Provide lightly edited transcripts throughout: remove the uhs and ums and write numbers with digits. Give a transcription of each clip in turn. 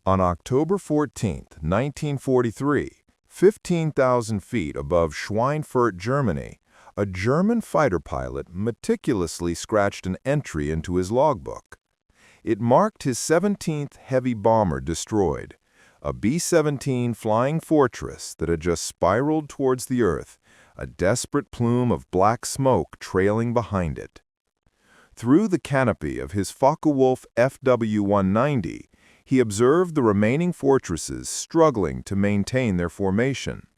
On October 14, 1943, 15,000 feet above Schweinfurt, Germany, a German fighter pilot meticulously scratched an entry into his logbook. It marked his 17th heavy bomber destroyed, a B-17 Flying Fortress that had just spiraled towards the earth, a desperate plume of black smoke trailing behind it. Through the canopy of his Focke-Wulf FW-190, he observed the remaining fortresses struggling to maintain their formation.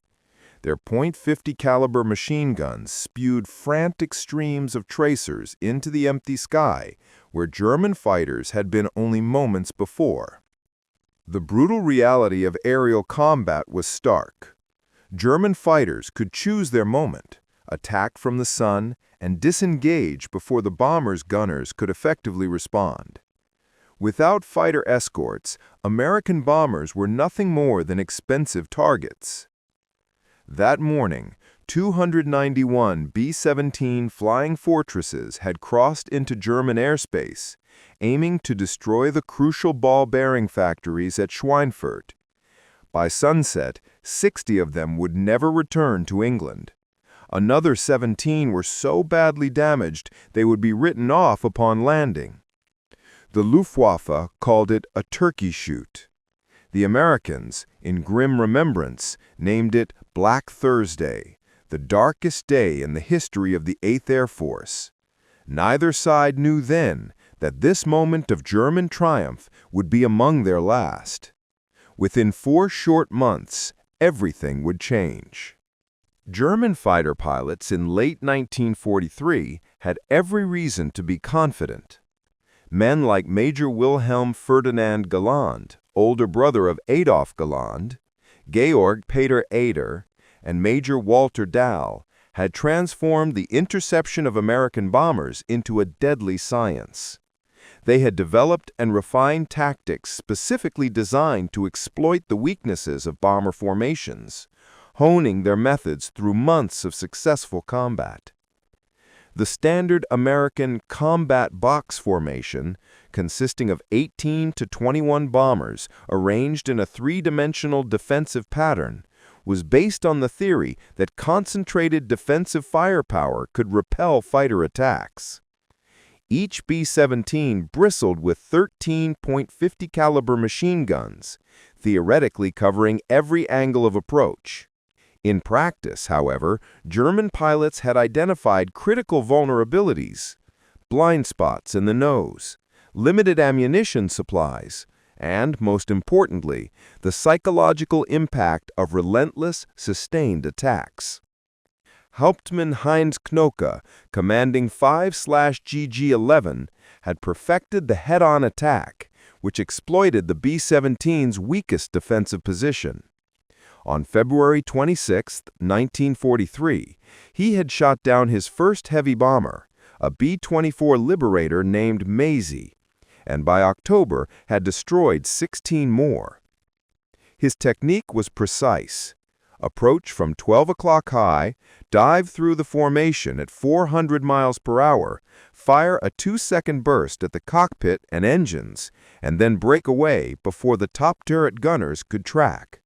Their .50 caliber machine guns spewed frantic streams of tracers into the empty sky where German fighters had been only moments before. The brutal reality of aerial combat was stark. German fighters could choose their moment, attack from the sun, and disengage before the bombers' gunners could effectively respond. Without fighter escorts, American bombers were nothing more than expensive targets. That morning, 291 B-17 Flying Fortresses had crossed into German airspace, aiming to destroy the crucial ball bearing factories at Schweinfurt. By sunset, 60 of them would never return to England. Another 17 were so badly damaged they would be written off upon landing. The Luftwaffe called it a turkey shoot. The Americans, in grim remembrance, named it Black Thursday, the darkest day in the history of the 8th Air Force. Neither side knew then that this moment of German triumph would be among their last. Within 4 short months, everything would change. German fighter pilots in late 1943 had every reason to be confident. Men like Major Wilhelm Ferdinand Galland, older brother of Adolf Galland, Georg Peter Ader, and Major Walter Dahl had transformed the interception of American bombers into a deadly science. They had developed and refined tactics specifically designed to exploit the weaknesses of bomber formations, honing their methods through months of successful combat. The standard American combat box formation, consisting of 18 to 21 bombers arranged in a 3-dimensional defensive pattern, was based on the theory that concentrated defensive firepower could repel fighter attacks. Each B-17 bristled with 13.50 caliber machine guns, theoretically covering every angle of approach. In practice, however, German pilots had identified critical vulnerabilities: blind spots in the nose, limited ammunition supplies, and, most importantly, the psychological impact of relentless, sustained attacks. Hauptmann Heinz Knoke, commanding 5/GG-11, had perfected the head-on attack, which exploited the B-17's weakest defensive position. On February 26, 1943, he had shot down his first heavy bomber, a B-24 Liberator named Maisie, and by October had destroyed 16 more. His technique was precise. Approach from 12 o'clock high, dive through the formation at 400 miles per hour, fire a 2-second burst at the cockpit and engines, and then break away before the top turret gunners could track.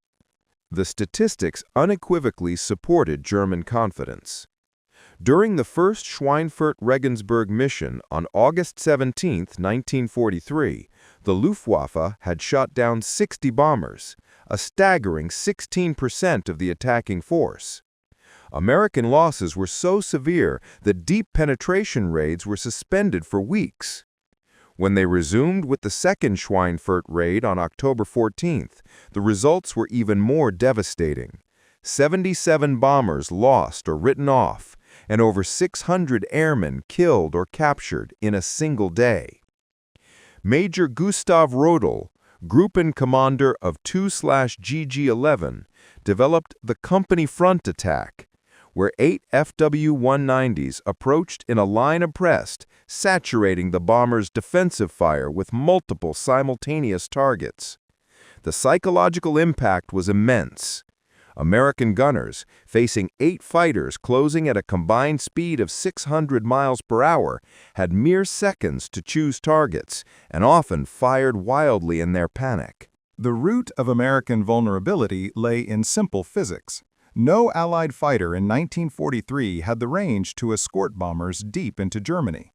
The statistics unequivocally supported German confidence. During the first Schweinfurt-Regensburg mission on August 17, 1943, the Luftwaffe had shot down 60 bombers, a staggering 16% of the attacking force. American losses were so severe that deep penetration raids were suspended for weeks. When they resumed with the second Schweinfurt raid on October 14th, the results were even more devastating. 77 bombers lost or written off, and over 600 airmen killed or captured in a single day. Major Gustav Rodel, Gruppen Commander of 2/GG-11, developed the company front attack, where 8 FW-190s approached in a line abreast, saturating the bomber's defensive fire with multiple simultaneous targets. The psychological impact was immense. American gunners, facing 8 fighters closing at a combined speed of 600 miles per hour, had mere seconds to choose targets and often fired wildly in their panic. The root of American vulnerability lay in simple physics. No Allied fighter in 1943 had the range to escort bombers deep into Germany.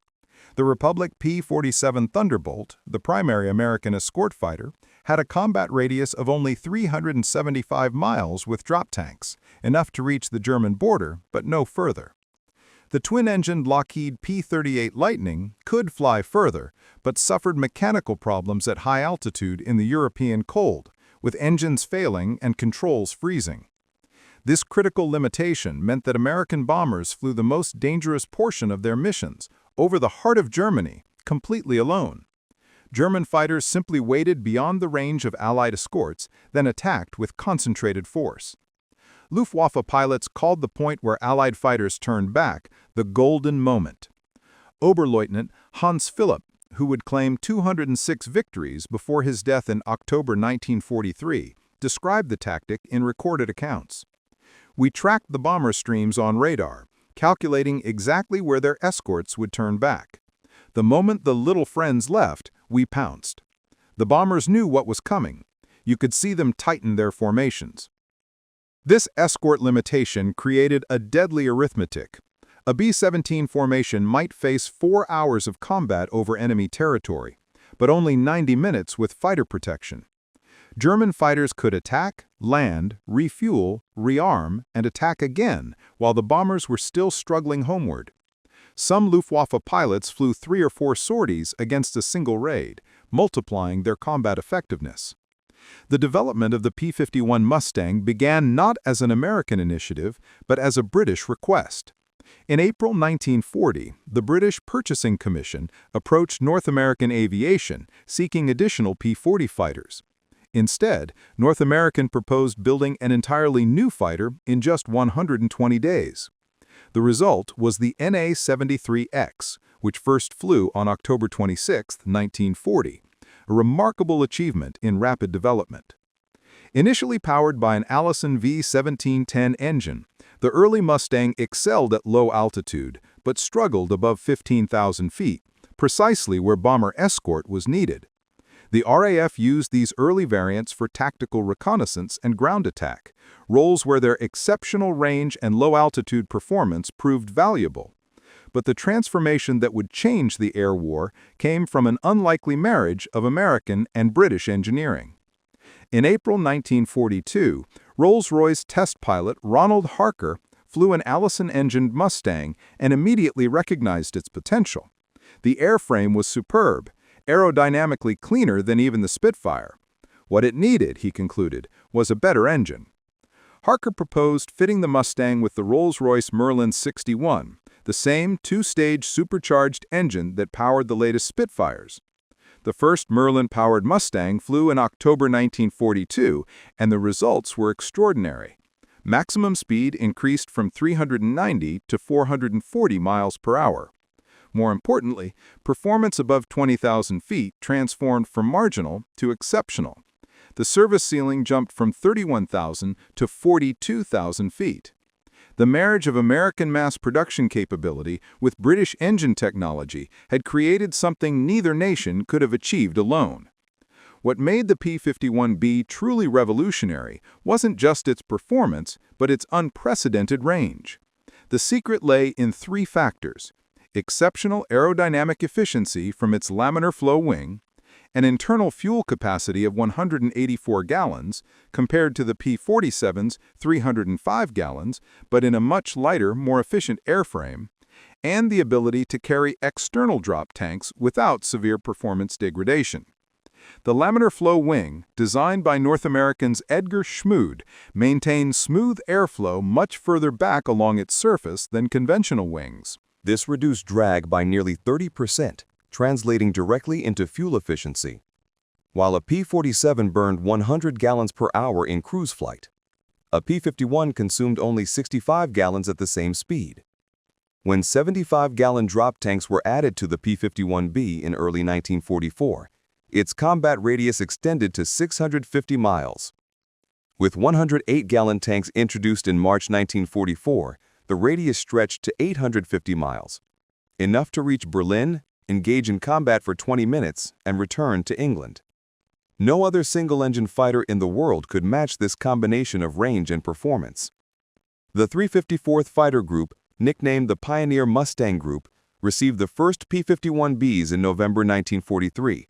The Republic P-47 Thunderbolt, the primary American escort fighter, had a combat radius of only 375 miles with drop tanks, enough to reach the German border, but no further. The twin-engined Lockheed P-38 Lightning could fly further, but suffered mechanical problems at high altitude in the European cold, with engines failing and controls freezing. This critical limitation meant that American bombers flew the most dangerous portion of their missions, over the heart of Germany, completely alone. German fighters simply waited beyond the range of Allied escorts, then attacked with concentrated force. Luftwaffe pilots called the point where Allied fighters turned back the golden moment. Oberleutnant Hans Philipp, who would claim 206 victories before his death in October 1943, described the tactic in recorded accounts. "We tracked the bomber streams on radar, calculating exactly where their escorts would turn back. The moment the little friends left, we pounced. The bombers knew what was coming. You could see them tighten their formations." This escort limitation created a deadly arithmetic. A B-17 formation might face 4 hours of combat over enemy territory, but only 90 minutes with fighter protection. German fighters could attack, land, refuel, rearm, and attack again while the bombers were still struggling homeward. Some Luftwaffe pilots flew 3 or 4 sorties against a single raid, multiplying their combat effectiveness. The development of the P-51 Mustang began not as an American initiative, but as a British request. In April 1940, the British Purchasing Commission approached North American Aviation seeking additional P-40 fighters. Instead, North American proposed building an entirely new fighter in just 120 days. The result was the NA-73X, which first flew on October 26, 1940. A remarkable achievement in rapid development. Initially powered by an Allison V1710 engine, the early Mustang excelled at low altitude, but struggled above 15,000 feet, precisely where bomber escort was needed. The RAF used these early variants for tactical reconnaissance and ground attack, roles where their exceptional range and low-altitude performance proved valuable. But the transformation that would change the air war came from an unlikely marriage of American and British engineering. In April 1942, Rolls-Royce test pilot Ronald Harker flew an Allison-engined Mustang and immediately recognized its potential. The airframe was superb, aerodynamically cleaner than even the Spitfire. What it needed, he concluded, was a better engine. Harker proposed fitting the Mustang with the Rolls-Royce Merlin 61, the same 2-stage supercharged engine that powered the latest Spitfires. The first Merlin-powered Mustang flew in October 1942, and the results were extraordinary. Maximum speed increased from 390 to 440 miles per hour. More importantly, performance above 20,000 feet transformed from marginal to exceptional. The service ceiling jumped from 31,000 to 42,000 feet. The marriage of American mass production capability with British engine technology had created something neither nation could have achieved alone. What made the P-51B truly revolutionary wasn't just its performance, but its unprecedented range. The secret lay in 3 factors: exceptional aerodynamic efficiency from its laminar flow wing, an internal fuel capacity of 184 gallons, compared to the P-47's 305 gallons, but in a much lighter, more efficient airframe, and the ability to carry external drop tanks without severe performance degradation. The laminar flow wing, designed by North American's Edgar Schmood, maintained smooth airflow much further back along its surface than conventional wings. This reduced drag by nearly 30%, translating directly into fuel efficiency. While a P-47 burned 100 gallons per hour in cruise flight, a P-51 consumed only 65 gallons at the same speed. When 75-gallon drop tanks were added to the P-51B in early 1944, its combat radius extended to 650 miles. With 108-gallon tanks introduced in March 1944, the radius stretched to 850 miles, enough to reach Berlin, engage in combat for 20 minutes, and return to England. No other single-engine fighter in the world could match this combination of range and performance. The 354th Fighter Group, nicknamed the Pioneer Mustang Group, received the first P-51Bs in November 1943.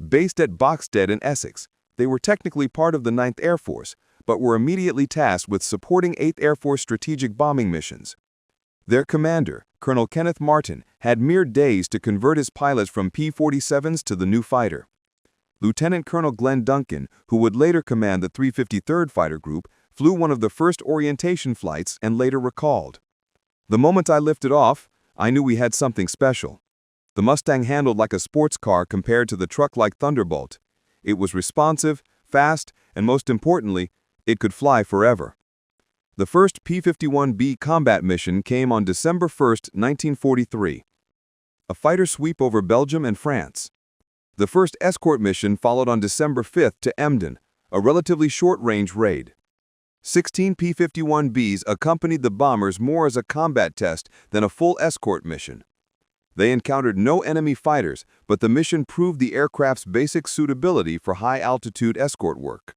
Based at Boxstead in Essex, they were technically part of the 9th Air Force, but were immediately tasked with supporting 8th Air Force strategic bombing missions. Their commander, Colonel Kenneth Martin, had mere days to convert his pilots from P-47s to the new fighter. Lieutenant Colonel Glenn Duncan, who would later command the 353rd Fighter Group, flew one of the first orientation flights and later recalled. "The moment I lifted off, I knew we had something special. The Mustang handled like a sports car compared to the truck-like Thunderbolt. It was responsive, fast, and most importantly, it could fly forever." The first P-51B combat mission came on December 1, 1943. A fighter sweep over Belgium and France. The first escort mission followed on December 5 to Emden, a relatively short-range raid. 16 P-51Bs accompanied the bombers more as a combat test than a full escort mission. They encountered no enemy fighters, but the mission proved the aircraft's basic suitability for high-altitude escort work.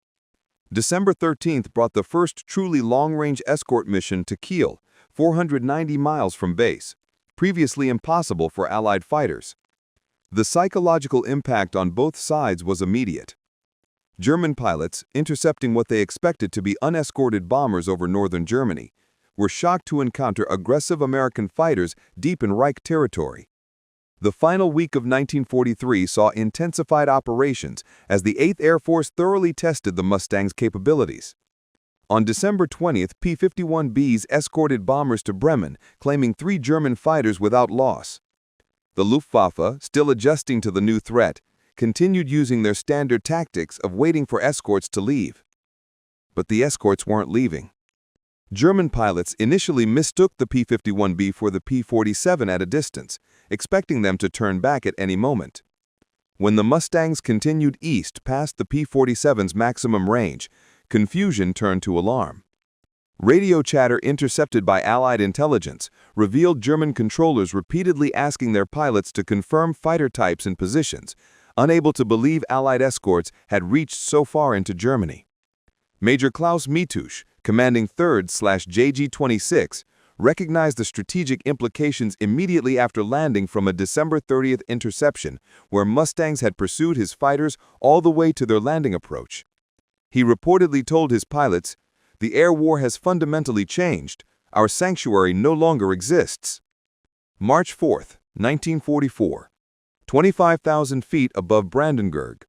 December 13th brought the first truly long-range escort mission to Kiel, 490 miles from base, previously impossible for Allied fighters. The psychological impact on both sides was immediate. German pilots, intercepting what they expected to be unescorted bombers over northern Germany, were shocked to encounter aggressive American fighters deep in Reich territory. The final week of 1943 saw intensified operations as the 8th Air Force thoroughly tested the Mustang's capabilities. On December 20th, P-51Bs escorted bombers to Bremen, claiming 3 German fighters without loss. The Luftwaffe, still adjusting to the new threat, continued using their standard tactics of waiting for escorts to leave. But the escorts weren't leaving. German pilots initially mistook the P-51B for the P-47 at a distance, expecting them to turn back at any moment. When the Mustangs continued east past the P-47's maximum range, confusion turned to alarm. Radio chatter intercepted by Allied intelligence revealed German controllers repeatedly asking their pilots to confirm fighter types and positions, unable to believe Allied escorts had reached so far into Germany. Major Klaus Mitusch, commanding 3rd/JG-26, recognized the strategic implications immediately after landing from a December 30th interception where Mustangs had pursued his fighters all the way to their landing approach. He reportedly told his pilots, "The air war has fundamentally changed. Our sanctuary no longer exists." March 4, 1944. 25,000 feet above Brandenburg.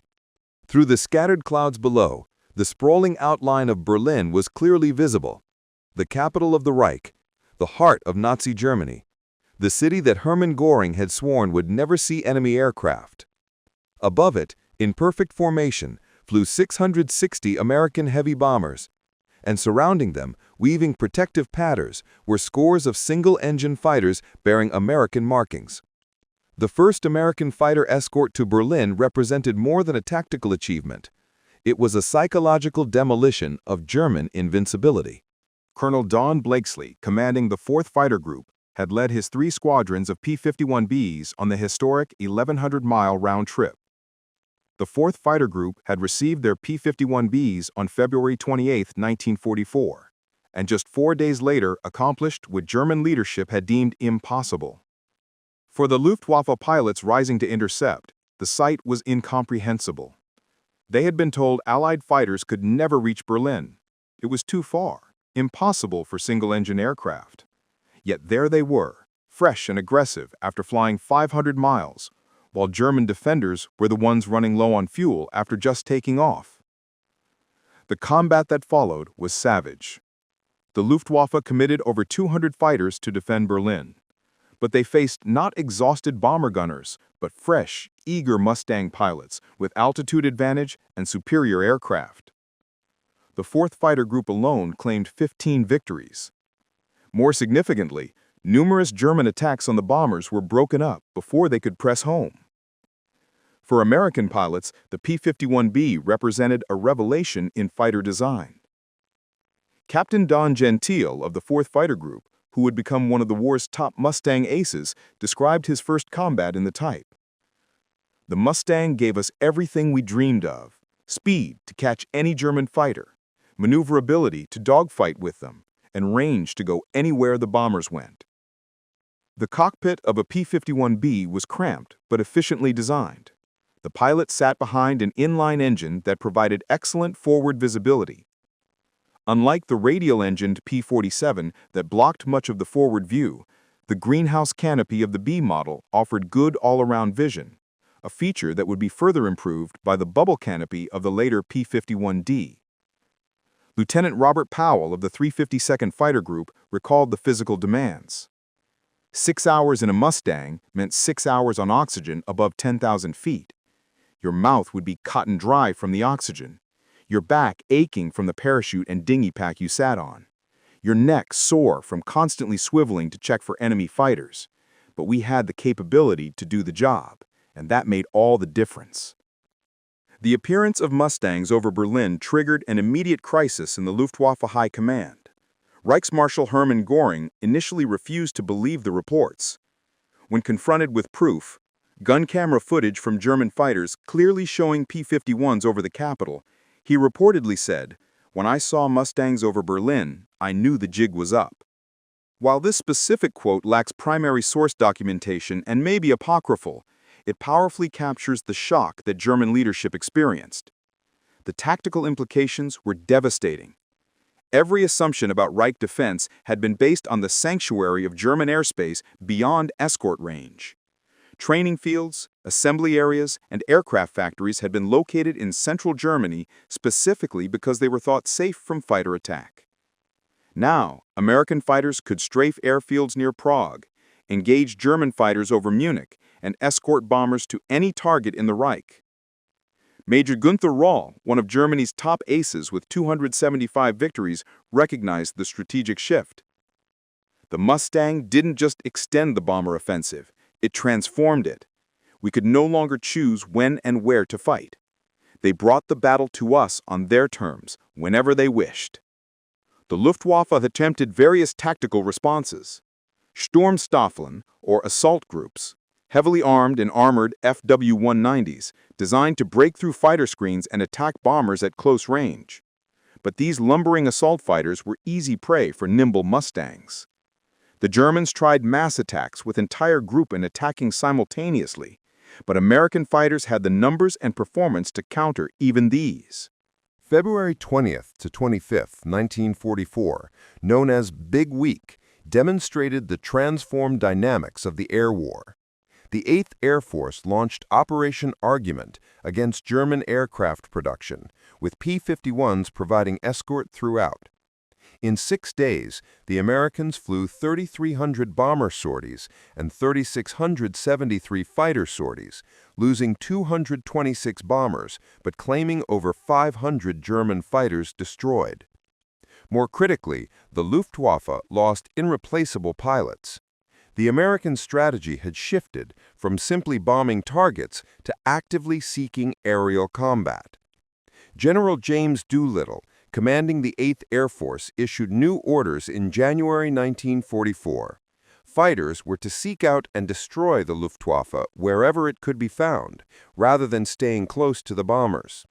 Through the scattered clouds below, the sprawling outline of Berlin was clearly visible. The capital of the Reich, the heart of Nazi Germany, the city that Hermann Göring had sworn would never see enemy aircraft. Above it, in perfect formation, flew 660 American heavy bombers, and surrounding them, weaving protective patterns, were scores of single-engine fighters bearing American markings. The first American fighter escort to Berlin represented more than a tactical achievement. It was a psychological demolition of German invincibility. Colonel Don Blakesley, commanding the 4th Fighter Group, had led his 3 squadrons of P-51Bs on the historic 1,100-mile round trip. The 4th Fighter Group had received their P-51Bs on February 28, 1944, and just 4 days later accomplished what German leadership had deemed impossible. For the Luftwaffe pilots rising to intercept, the sight was incomprehensible. They had been told Allied fighters could never reach Berlin. It was too far, impossible for single-engine aircraft. Yet there they were, fresh and aggressive after flying 500 miles, while German defenders were the ones running low on fuel after just taking off. The combat that followed was savage. The Luftwaffe committed over 200 fighters to defend Berlin, but they faced not exhausted bomber gunners, but fresh, eager Mustang pilots with altitude advantage and superior aircraft. The 4th Fighter Group alone claimed 15 victories. More significantly, numerous German attacks on the bombers were broken up before they could press home. For American pilots, the P-51B represented a revelation in fighter design. Captain Don Gentile of the 4th Fighter Group, who would become one of the war's top Mustang aces, described his first combat in the type. The Mustang gave us everything we dreamed of: speed to catch any German fighter, maneuverability to dogfight with them, and range to go anywhere the bombers went. The cockpit of a P-51B was cramped but efficiently designed. The pilot sat behind an inline engine that provided excellent forward visibility. Unlike the radial-engined P-47 that blocked much of the forward view, the greenhouse canopy of the B model offered good all-around vision, a feature that would be further improved by the bubble canopy of the later P-51D. Lieutenant Robert Powell of the 352nd Fighter Group recalled the physical demands. 6 hours in a Mustang meant 6 hours on oxygen above 10,000 feet. Your mouth would be cotton dry from the oxygen, your back aching from the parachute and dinghy pack you sat on, your neck sore from constantly swiveling to check for enemy fighters. But we had the capability to do the job, and that made all the difference. The appearance of Mustangs over Berlin triggered an immediate crisis in the Luftwaffe High Command. Reichsmarschall Hermann Göring initially refused to believe the reports. When confronted with proof, gun camera footage from German fighters clearly showing P-51s over the capital, he reportedly said, "When I saw Mustangs over Berlin, I knew the jig was up." While this specific quote lacks primary source documentation and may be apocryphal, it powerfully captures the shock that German leadership experienced. The tactical implications were devastating. Every assumption about Reich defense had been based on the sanctuary of German airspace beyond escort range. Training fields, assembly areas, and aircraft factories had been located in central Germany specifically because they were thought safe from fighter attack. Now, American fighters could strafe airfields near Prague, engage German fighters over Munich, and escort bombers to any target in the Reich. Major Günther Röhl, one of Germany's top aces with 275 victories, recognized the strategic shift. The Mustang didn't just extend the bomber offensive, it transformed it. We could no longer choose when and where to fight. They brought the battle to us on their terms, whenever they wished. The Luftwaffe attempted various tactical responses. Sturmstaffeln, or assault groups, heavily armed and armored FW-190s, designed to break through fighter screens and attack bombers at close range. But these lumbering assault fighters were easy prey for nimble Mustangs. The Germans tried mass attacks with entire group and attacking simultaneously, but American fighters had the numbers and performance to counter even these. February 20th to 25th, 1944, known as Big Week, demonstrated the transformed dynamics of the air war. The 8th Air Force launched Operation Argument against German aircraft production, with P-51s providing escort throughout. In 6 days, the Americans flew 3,300 bomber sorties and 3,673 fighter sorties, losing 226 bombers but claiming over 500 German fighters destroyed. More critically, the Luftwaffe lost irreplaceable pilots. The American strategy had shifted from simply bombing targets to actively seeking aerial combat. General James Doolittle, commanding the 8th Air Force, issued new orders in January 1944. Fighters were to seek out and destroy the Luftwaffe wherever it could be found, rather than staying close to the bombers.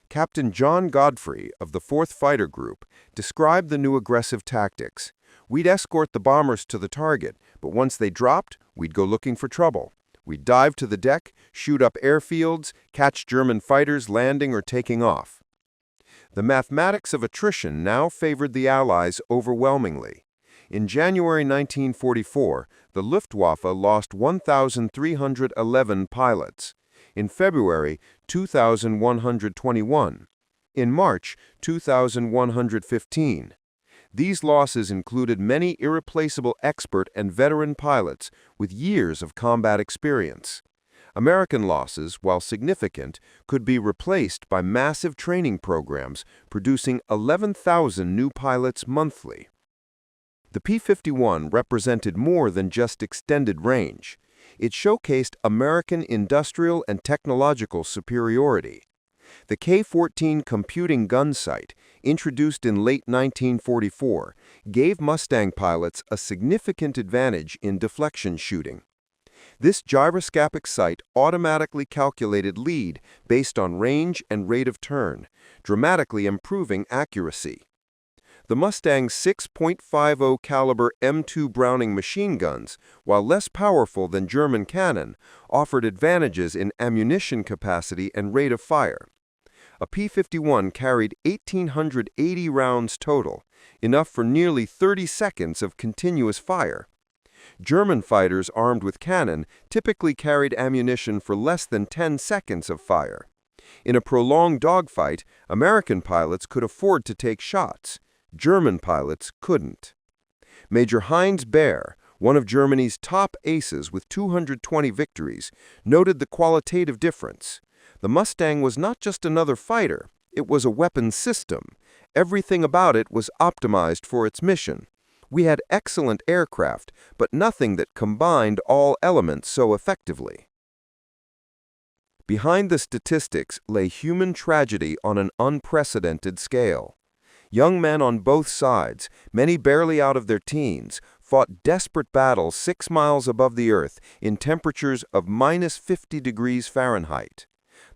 Captain John Godfrey of the 4th Fighter Group described the new aggressive tactics. "We'd escort the bombers to the target, but once they dropped, we'd go looking for trouble. We'd dive to the deck, shoot up airfields, catch German fighters landing or taking off." The mathematics of attrition now favored the Allies overwhelmingly. In January 1944, the Luftwaffe lost 1,311 pilots. In February, 2,121. In March, 2,115. These losses included many irreplaceable expert and veteran pilots with years of combat experience. American losses, while significant, could be replaced by massive training programs producing 11,000 new pilots monthly. The P-51 represented more than just extended range. It showcased American industrial and technological superiority. The K-14 computing gun sight, introduced in late 1944, gave Mustang pilots a significant advantage in deflection shooting. This gyroscopic sight automatically calculated lead based on range and rate of turn, dramatically improving accuracy. The Mustang's 6.50 caliber M2 Browning machine guns, while less powerful than German cannon, offered advantages in ammunition capacity and rate of fire. A P-51 carried 1,880 rounds total, enough for nearly 30 seconds of continuous fire. German fighters armed with cannon typically carried ammunition for less than 10 seconds of fire. In a prolonged dogfight, American pilots could afford to take shots. German pilots couldn't. Major Heinz Baer, one of Germany's top aces with 220 victories, noted the qualitative difference. The Mustang was not just another fighter, it was a weapons system. Everything about it was optimized for its mission. We had excellent aircraft, but nothing that combined all elements so effectively. Behind the statistics lay human tragedy on an unprecedented scale. Young men on both sides, many barely out of their teens, fought desperate battles 6 miles above the earth in temperatures of -50 degrees Fahrenheit.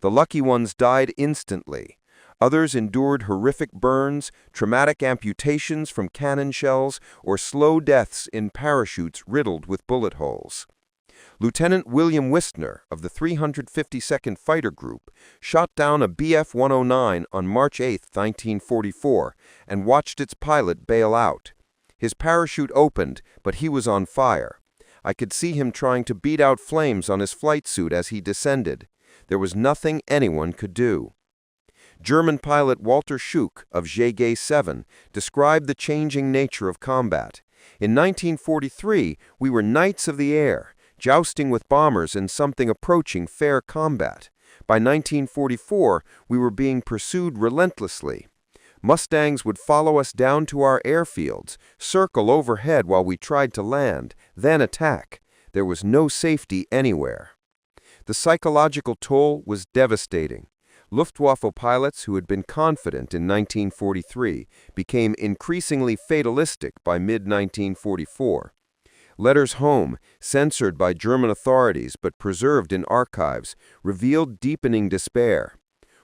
The lucky ones died instantly. Others endured horrific burns, traumatic amputations from cannon shells, or slow deaths in parachutes riddled with bullet holes. Lieutenant William Wistner of the 352nd Fighter Group shot down a Bf-109 on March 8, 1944, and watched its pilot bail out. His parachute opened, but he was on fire. I could see him trying to beat out flames on his flight suit as he descended. There was nothing anyone could do. German pilot Walter Schuck of Yeager 7 described the changing nature of combat. In 1943, we were knights of the air, jousting with bombers in something approaching fair combat. By 1944, we were being pursued relentlessly. Mustangs would follow us down to our airfields, circle overhead while we tried to land, then attack. There was no safety anywhere. The psychological toll was devastating. Luftwaffe pilots who had been confident in 1943 became increasingly fatalistic by mid-1944. Letters home, censored by German authorities but preserved in archives, revealed deepening despair.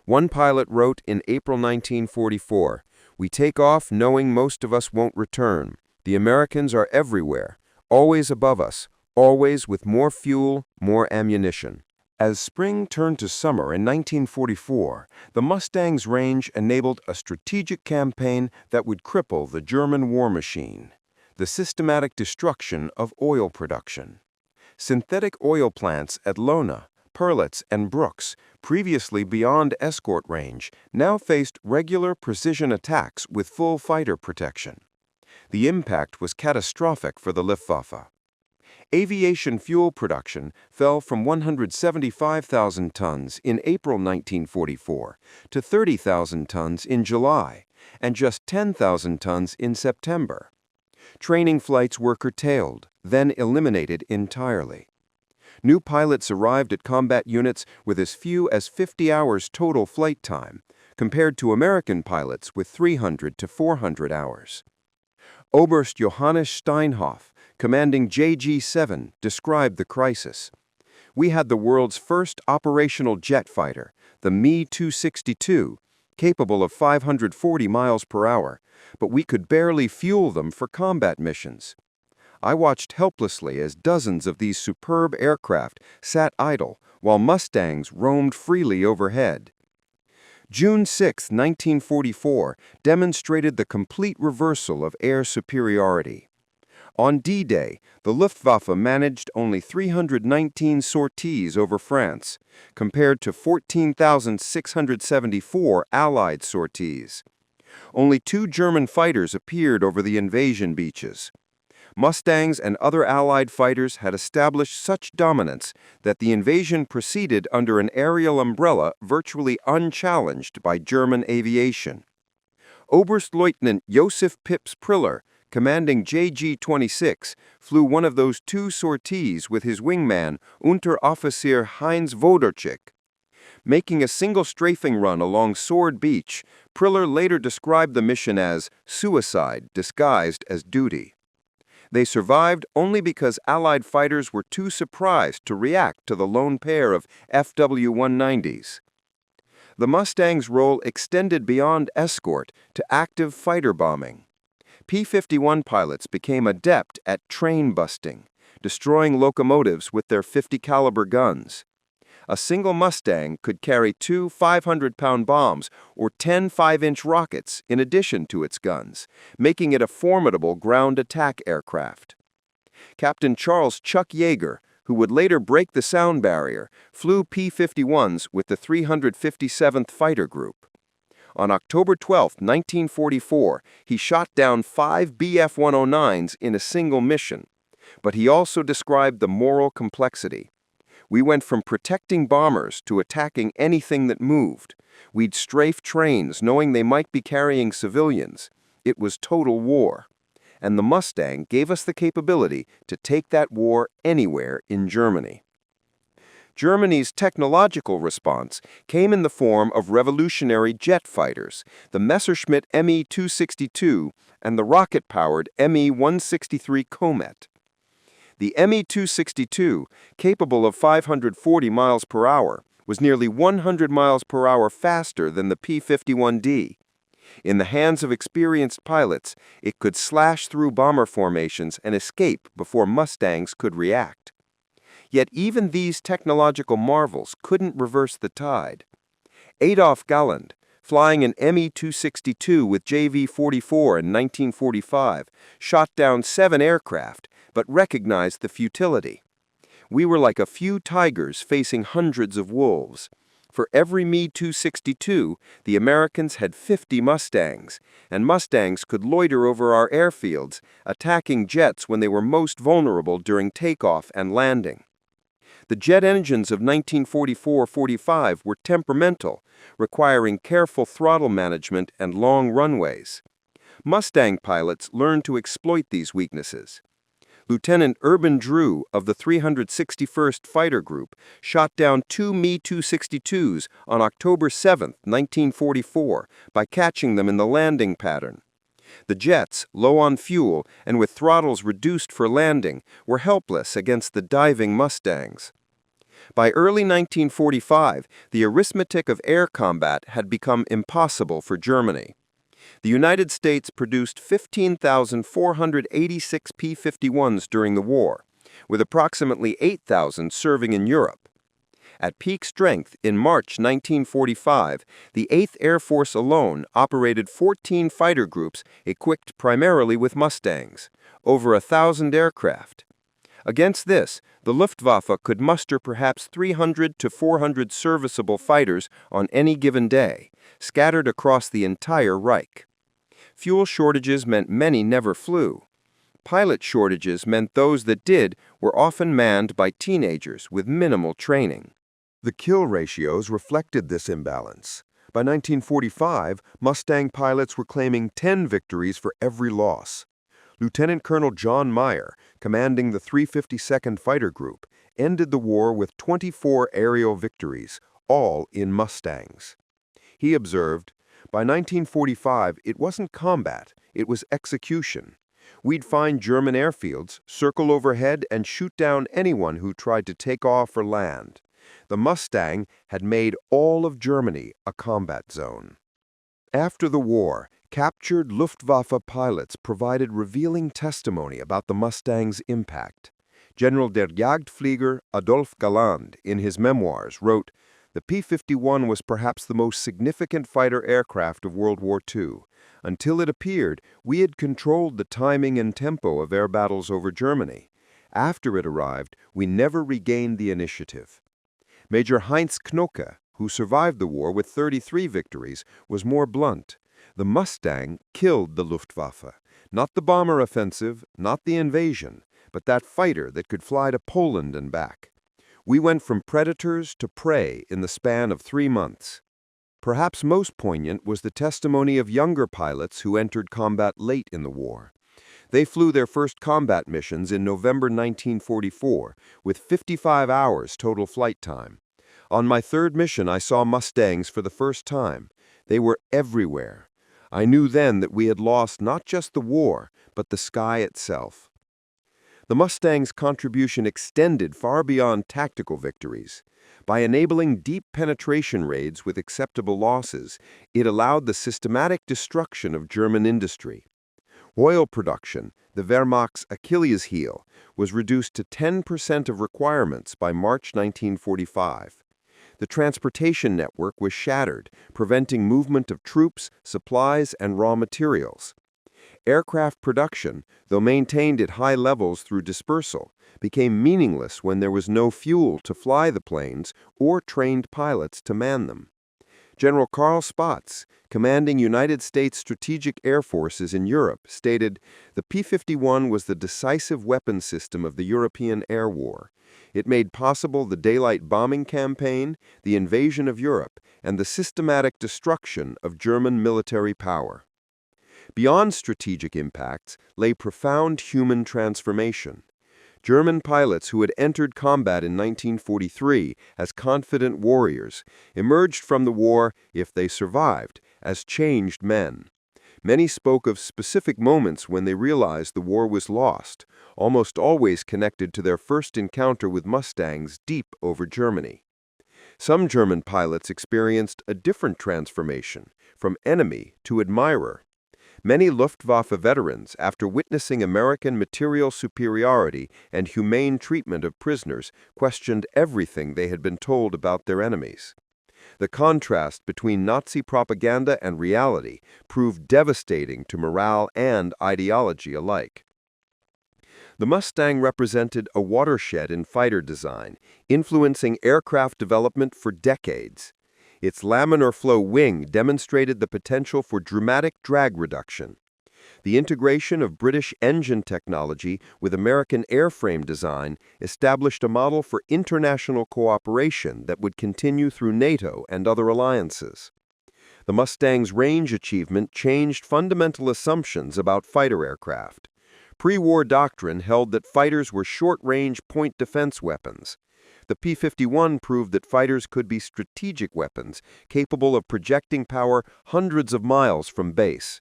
One pilot wrote in April 1944, "We take off knowing most of us won't return. The Americans are everywhere, always above us, always with more fuel, more ammunition." As spring turned to summer in 1944, the Mustang's range enabled a strategic campaign that would cripple the German war machine: the systematic destruction of oil production. Synthetic oil plants at Lona, Perlitz, and Brooks, previously beyond escort range, now faced regular precision attacks with full fighter protection. The impact was catastrophic for the Luftwaffe. Aviation fuel production fell from 175,000 tons in April 1944 to 30,000 tons in July, and just 10,000 tons in September. Training flights were curtailed, then eliminated entirely. New pilots arrived at combat units with as few as 50 hours total flight time, compared to American pilots with 300 to 400 hours. Oberst Johannes Steinhoff, commanding JG-7, described the crisis. "We had the world's first operational jet fighter, the Me-262, capable of 540 miles per hour, but we could barely fuel them for combat missions. I watched helplessly as dozens of these superb aircraft sat idle while Mustangs roamed freely overhead." June 6, 1944, demonstrated the complete reversal of air superiority. On D-Day, the Luftwaffe managed only 319 sorties over France, compared to 14,674 Allied sorties. Only 2 German fighters appeared over the invasion beaches. Mustangs and other Allied fighters had established such dominance that the invasion proceeded under an aerial umbrella virtually unchallenged by German aviation. Oberstleutnant Josef Pips Priller, commanding JG-26, flew one of those 2 sorties with his wingman, Unteroffizier Heinz Wodorczyk. Making a single strafing run along Sword Beach, Priller later described the mission as suicide disguised as duty. They survived only because Allied fighters were too surprised to react to the lone pair of FW-190s. The Mustang's role extended beyond escort to active fighter bombing. P-51 pilots became adept at train busting, destroying locomotives with their 50 caliber guns. A single Mustang could carry 2 500-pound bombs or 10 5-inch rockets in addition to its guns, making it a formidable ground attack aircraft. Captain Charles Chuck Yeager, who would later break the sound barrier, flew P-51s with the 357th Fighter Group. On October 12, 1944, he shot down 5 Bf-109s in a single mission. But he also described the moral complexity. We went from protecting bombers to attacking anything that moved. We'd strafe trains knowing they might be carrying civilians. It was total war. And the Mustang gave us the capability to take that war anywhere in Germany. Germany's technological response came in the form of revolutionary jet fighters, the Messerschmitt Me-262 and the rocket-powered Me-163 Comet. The Me-262, capable of 540 miles per hour, was nearly 100 miles per hour faster than the P-51D. In the hands of experienced pilots, it could slash through bomber formations and escape before Mustangs could react. Yet even these technological marvels couldn't reverse the tide. Adolf Galland, flying an Me-262 with JV-44 in 1945, shot down 7 aircraft, but recognized the futility. We were like a few tigers facing hundreds of wolves. For every Me-262, the Americans had 50 Mustangs, and Mustangs could loiter over our airfields, attacking jets when they were most vulnerable during takeoff and landing. The jet engines of 1944-45 were temperamental, requiring careful throttle management and long runways. Mustang pilots learned to exploit these weaknesses. Lieutenant Urban Drew of the 361st Fighter Group shot down 2 Me-262s on October 7, 1944, by catching them in the landing pattern. The jets, low on fuel and with throttles reduced for landing, were helpless against the diving Mustangs. By early 1945, the arithmetic of air combat had become impossible for Germany. The United States produced 15,486 P-51s during the war, with approximately 8,000 serving in Europe. At peak strength in March 1945, the 8th Air Force alone operated 14 fighter groups equipped primarily with Mustangs, over 1,000 aircraft. Against this, the Luftwaffe could muster perhaps 300 to 400 serviceable fighters on any given day, scattered across the entire Reich. Fuel shortages meant many never flew. Pilot shortages meant those that did were often manned by teenagers with minimal training. The kill ratios reflected this imbalance. By 1945, Mustang pilots were claiming 10 victories for every loss. Lieutenant Colonel John Meyer, commanding the 352nd Fighter Group, ended the war with 24 aerial victories, all in Mustangs. He observed, "By 1945, it wasn't combat, it was execution. We'd find German airfields, circle overhead, and shoot down anyone who tried to take off or land. The Mustang had made all of Germany a combat zone." After the war, captured Luftwaffe pilots provided revealing testimony about the Mustang's impact. General der Jagdflieger Adolf Galland, in his memoirs, wrote, "The P-51 was perhaps the most significant fighter aircraft of World War II. Until it appeared, we had controlled the timing and tempo of air battles over Germany. After it arrived, we never regained the initiative." Major Heinz Knocke, who survived the war with 33 victories, was more blunt. The Mustang killed the Luftwaffe. Not the bomber offensive, not the invasion, but that fighter that could fly to Poland and back. We went from predators to prey in the span of 3 months. Perhaps most poignant was the testimony of younger pilots who entered combat late in the war. They flew their first combat missions in November 1944, with 55 hours total flight time. On my 3rd mission, I saw Mustangs for the first time. They were everywhere. I knew then that we had lost not just the war, but the sky itself. The Mustang's contribution extended far beyond tactical victories. By enabling deep penetration raids with acceptable losses, it allowed the systematic destruction of German industry. Oil production, the Wehrmacht's Achilles heel, was reduced to 10% of requirements by March 1945. The transportation network was shattered, preventing movement of troops, supplies, and raw materials. Aircraft production, though maintained at high levels through dispersal, became meaningless when there was no fuel to fly the planes or trained pilots to man them. General Carl Spaatz, commanding United States strategic air forces in Europe, stated, "The P-51 was the decisive weapon system of the European air war. It made possible the daylight bombing campaign, the invasion of Europe, and the systematic destruction of German military power." Beyond strategic impacts lay profound human transformation. German pilots who had entered combat in 1943 as confident warriors emerged from the war, if they survived, as changed men. Many spoke of specific moments when they realized the war was lost, almost always connected to their first encounter with Mustangs deep over Germany. Some German pilots experienced a different transformation, from enemy to admirer. Many Luftwaffe veterans, after witnessing American material superiority and humane treatment of prisoners, questioned everything they had been told about their enemies. The contrast between Nazi propaganda and reality proved devastating to morale and ideology alike. The Mustang represented a watershed in fighter design, influencing aircraft development for decades. Its laminar flow wing demonstrated the potential for dramatic drag reduction. The integration of British engine technology with American airframe design established a model for international cooperation that would continue through NATO and other alliances. The Mustang's range achievement changed fundamental assumptions about fighter aircraft. Pre-war doctrine held that fighters were short-range point defense weapons. The P-51 proved that fighters could be strategic weapons, capable of projecting power hundreds of miles from base.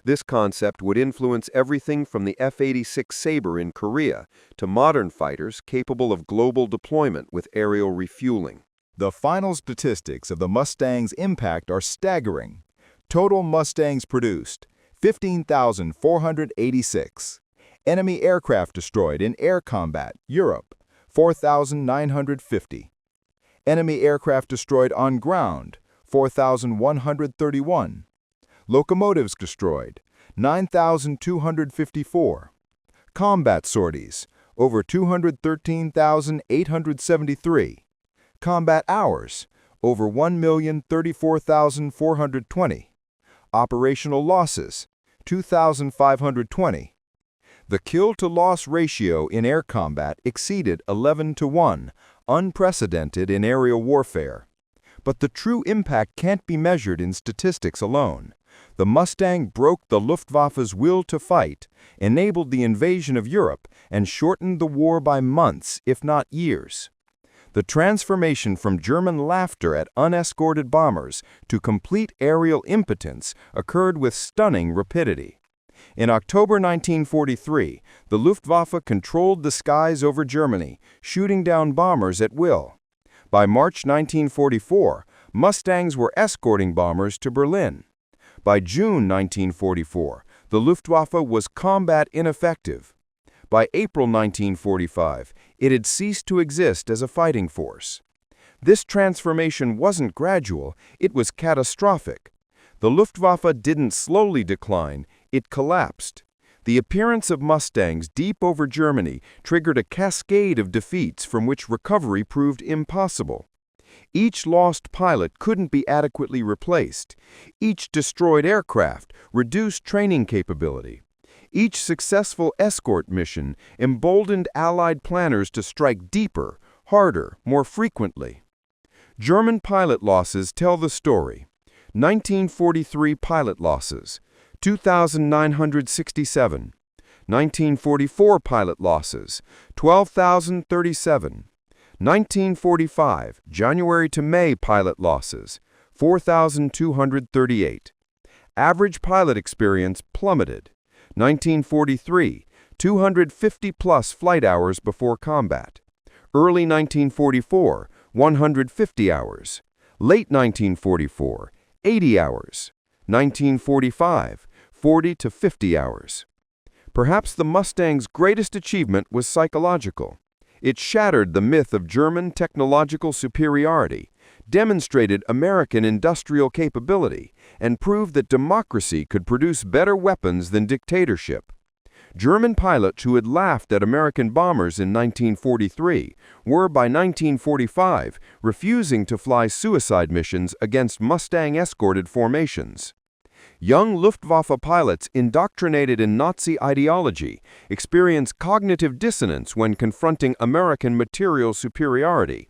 This concept would influence everything from the F-86 Sabre in Korea to modern fighters capable of global deployment with aerial refueling. The final statistics of the Mustang's impact are staggering. Total Mustangs produced, 15,486. Enemy aircraft destroyed in air combat, Europe, 4,950. Enemy aircraft destroyed on ground, 4,131. Locomotives destroyed, 9,254. Combat sorties, over 213,873. Combat hours, over 1,034,420. Operational losses, 2,520. The kill-to-loss ratio in air combat exceeded 11-to-1, unprecedented in aerial warfare. But the true impact can't be measured in statistics alone. The Mustang broke the Luftwaffe's will to fight, enabled the invasion of Europe, and shortened the war by months, if not years. The transformation from German laughter at unescorted bombers to complete aerial impotence occurred with stunning rapidity. In October 1943, the Luftwaffe controlled the skies over Germany, shooting down bombers at will. By March 1944, Mustangs were escorting bombers to Berlin. By June 1944, the Luftwaffe was combat ineffective. By April 1945, it had ceased to exist as a fighting force. This transformation wasn't gradual, it was catastrophic. The Luftwaffe didn't slowly decline, it collapsed. The appearance of Mustangs deep over Germany triggered a cascade of defeats from which recovery proved impossible. Each lost pilot couldn't be adequately replaced. Each destroyed aircraft reduced training capability. Each successful escort mission emboldened Allied planners to strike deeper, harder, more frequently. German pilot losses tell the story. 1943 pilot losses, 2,967. 1944 pilot losses, 12,037. 1945, January to May pilot losses, 4,238. Average pilot experience plummeted. 1943, 250-plus flight hours before combat. Early 1944, 150 hours. Late 1944, 80 hours. 1945, 40 to 50 hours. Perhaps the Mustang's greatest achievement was psychological. It shattered the myth of German technological superiority, demonstrated American industrial capability, and proved that democracy could produce better weapons than dictatorship. German pilots who had laughed at American bombers in 1943 were by 1945 refusing to fly suicide missions against Mustang escorted formations. Young Luftwaffe pilots indoctrinated in Nazi ideology experienced cognitive dissonance when confronting American material superiority.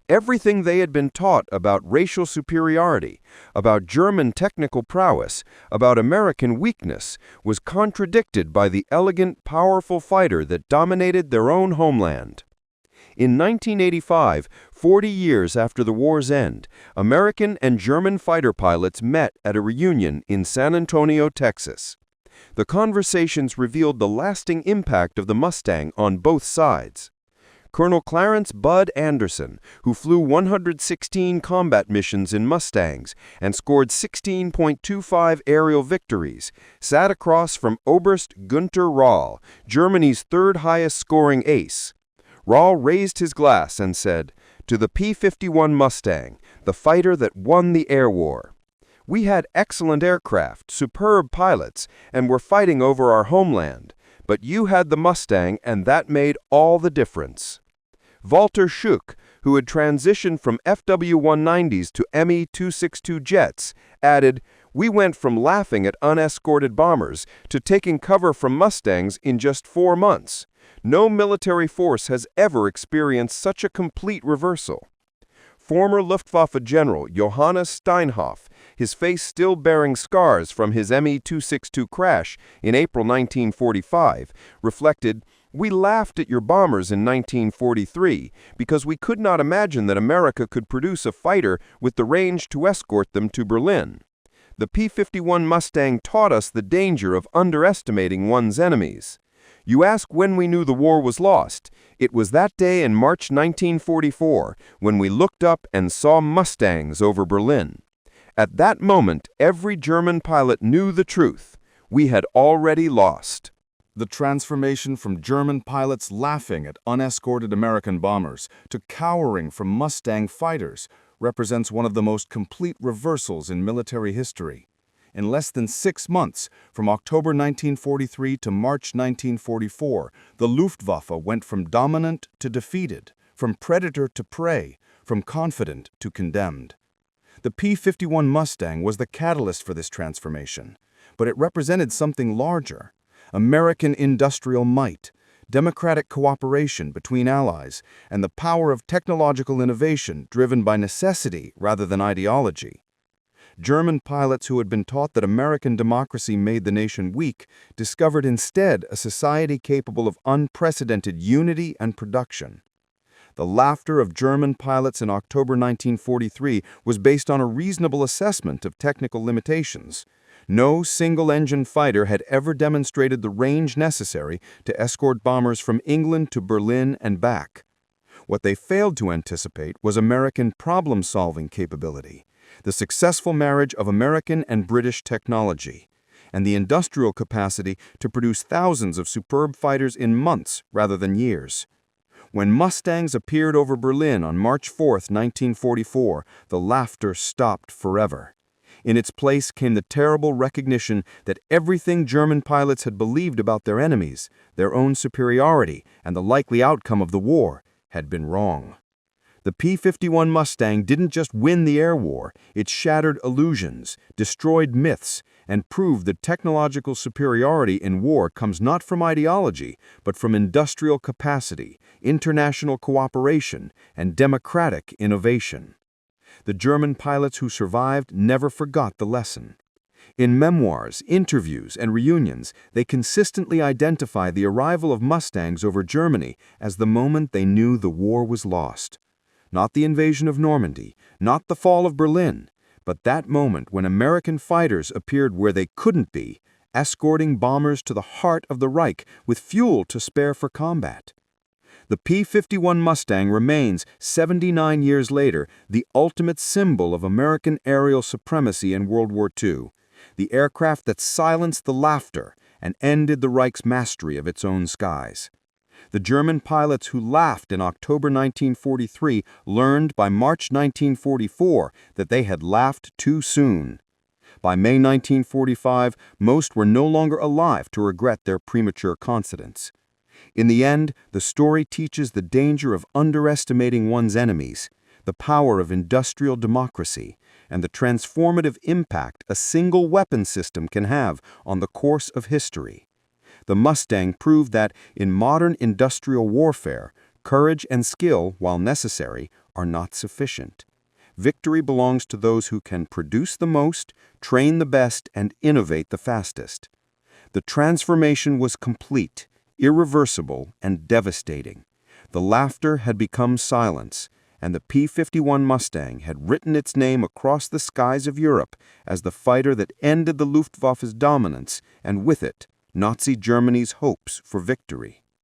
Everything they had been taught about racial superiority, about German technical prowess, about American weakness, was contradicted by the elegant, powerful fighter that dominated their own homeland. In 1985, 40 years after the war's end, American and German fighter pilots met at a reunion in San Antonio, Texas. The conversations revealed the lasting impact of the Mustang on both sides. Colonel Clarence "Bud" Anderson, who flew 116 combat missions in Mustangs and scored 16.25 aerial victories, sat across from Oberst Günther Rall, Germany's third highest scoring ace. Rall raised his glass and said, "To the P-51 Mustang, the fighter that won the air war. We had excellent aircraft, superb pilots, and were fighting over our homeland. But you had the Mustang, and that made all the difference." Walter Schuck, who had transitioned from FW-190s to Me-262 jets, added, "We went from laughing at unescorted bombers to taking cover from Mustangs in just 4 months. No military force has ever experienced such a complete reversal." Former Luftwaffe General Johannes Steinhoff, his face still bearing scars from his Me-262 crash in April 1945, reflected, "We laughed at your bombers in 1943 because we could not imagine that America could produce a fighter with the range to escort them to Berlin. The P-51 Mustang taught us the danger of underestimating one's enemies. You ask when we knew the war was lost. It was that day in March 1944 when we looked up and saw Mustangs over Berlin. At that moment, every German pilot knew the truth. We had already lost." The transformation from German pilots laughing at unescorted American bombers to cowering from Mustang fighters represents one of the most complete reversals in military history. In less than 6 months, from October 1943 to March 1944, the Luftwaffe went from dominant to defeated, from predator to prey, from confident to condemned. The P-51 Mustang was the catalyst for this transformation, but it represented something larger: American industrial might, democratic cooperation between allies, and the power of technological innovation driven by necessity rather than ideology. German pilots who had been taught that American democracy made the nation weak discovered instead a society capable of unprecedented unity and production. The laughter of German pilots in October 1943 was based on a reasonable assessment of technical limitations. No single-engine fighter had ever demonstrated the range necessary to escort bombers from England to Berlin and back. What they failed to anticipate was American problem-solving capability, the successful marriage of American and British technology, and the industrial capacity to produce thousands of superb fighters in months rather than years. When Mustangs appeared over Berlin on March 4, 1944, the laughter stopped forever. In its place came the terrible recognition that everything German pilots had believed about their enemies, their own superiority, and the likely outcome of the war, had been wrong. The P-51 Mustang didn't just win the air war, it shattered illusions, destroyed myths, and proved that technological superiority in war comes not from ideology, but from industrial capacity, international cooperation, and democratic innovation. The German pilots who survived never forgot the lesson. In memoirs, interviews, and reunions, they consistently identify the arrival of Mustangs over Germany as the moment they knew the war was lost. Not the invasion of Normandy, not the fall of Berlin, but that moment when American fighters appeared where they couldn't be escorting bombers to the heart of the Reich with fuel to spare for combat. The P-51 Mustang remains, 79 years later, the ultimate symbol of American aerial supremacy in World War II, the aircraft that silenced the laughter and ended the Reich's mastery of its own skies. The German pilots who laughed in October 1943 learned by March 1944 that they had laughed too soon. By May 1945, most were no longer alive to regret their premature confidence. In the end, the story teaches the danger of underestimating one's enemies, the power of industrial democracy, and the transformative impact a single weapon system can have on the course of history. The Mustang proved that, in modern industrial warfare, courage and skill, while necessary, are not sufficient. Victory belongs to those who can produce the most, train the best, and innovate the fastest. The transformation was complete, irreversible, and devastating. The laughter had become silence, and the P-51 Mustang had written its name across the skies of Europe as the fighter that ended the Luftwaffe's dominance, and with it, Nazi Germany's hopes for victory.